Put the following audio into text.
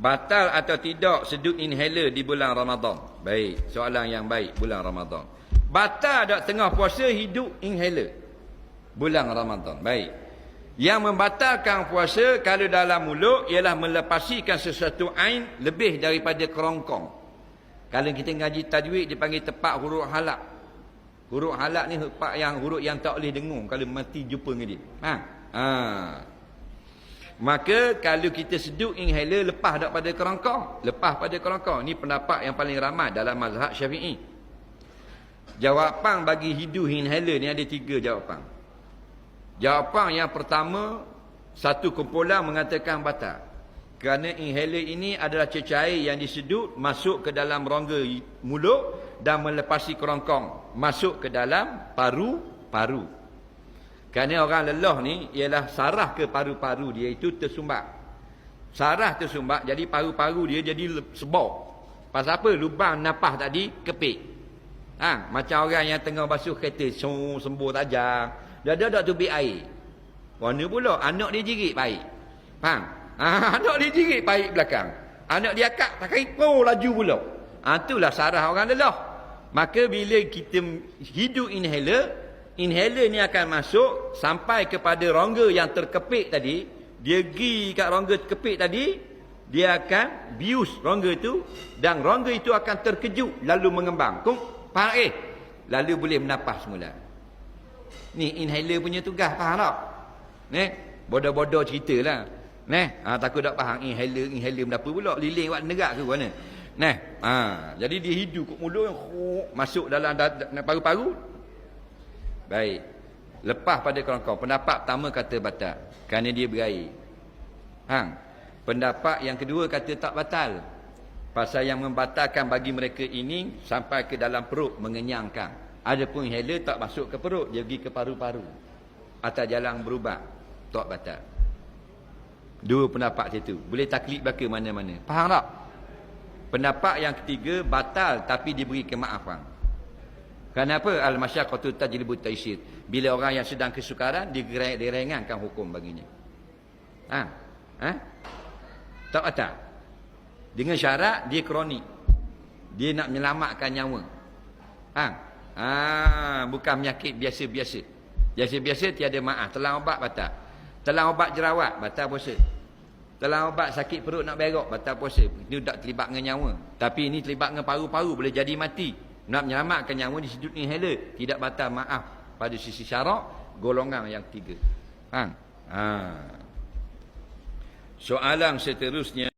Batal atau tidak sedut inhaler di bulan Ramadan? Baik, soalan yang baik, bulan Ramadan. Batal tak tengah puasa hidup inhaler bulan Ramadan? Baik. Yang membatalkan puasa kalau dalam mulut ialah melepasikan sesuatu ain lebih daripada kerongkong. Kalau kita ngaji tajwid dipanggil tepat huruf halak. Huruf halak ni huruf yang tak boleh dengung kalau mati jumpa dengan dia. Maka kalau kita sedut inhaler lepas dak pada kerongkong, lepas pada kerongkong. Ini pendapat yang paling ramai dalam mazhab Syafi'i. Jawapan bagi hidup inhaler ni ada 3 jawapan. Jawapan yang pertama, satu kumpulan mengatakan batal. Kerana inhaler ini adalah cecair yang disedut masuk ke dalam rongga mulut dan melepasi kerongkong masuk ke dalam paru-paru. Kerana orang lelah ni ialah saraf ke paru-paru dia itu tersumbat. Saraf tersumbat jadi paru-paru dia jadi sebab. Pasal apa? Lubang napas tadi kepit. Macam orang yang tengah basuh kereta sembuh tajam. Dah tak tubik air. Warna pula anak dia jerit baik. Faham? Anak dia jerit baik belakang. Anak dia akak tak kait laju pula. Itulah saraf orang lelah. Maka bila kita hidup inhaler ni akan masuk sampai kepada rongga yang terkepit tadi. Dia pergi kat rongga terkepit tadi, dia akan bius rongga itu dan rongga itu akan terkejut lalu mengembang. Faham lalu boleh menapas semula. Ni inhaler punya tugas, faham tak? Bodoh-bodoh ceritalah. Takut tak faham inhaler menapa pula, liling buat nerak ke mana. Jadi dia hidup kat mulut masuk dalam paru-paru. Baik. Lepas pada kerongkong, pendapat pertama kata batal kerana dia berair. Pendapat yang kedua kata tak batal. Pasal yang membatalkan bagi mereka ini sampai ke dalam perut mengenyangkan. Adapun inhaler tak masuk ke perut, dia pergi ke paru-paru. Atas jalan berubat, tak batal. Dua pendapat itu. Boleh taklid belaka mana-mana. Faham tak? Pendapat yang ketiga batal tapi diberi kemaafan. Kenapa? Al-masyaqqatu tajlibu taysir. Bila orang yang sedang kesukaran diringankan hukum baginya. Tak batal. Dengan syarat dia kronik. Dia nak menyelamatkan nyawa. Bukan penyakit biasa-biasa. Biasa-biasa tiada maaf. Telan obat batal. Telan obat jerawat batal puasa. Telan obat sakit perut nak berak batal puasa. Ini tak terlibat dengan nyawa. Tapi ini terlibat dengan paru-paru, boleh jadi mati. Nak menyelamatkan nyawa disebut inhaler, tidak batal, maaf pada sisi syarak golongan yang 3. Soalan seterusnya.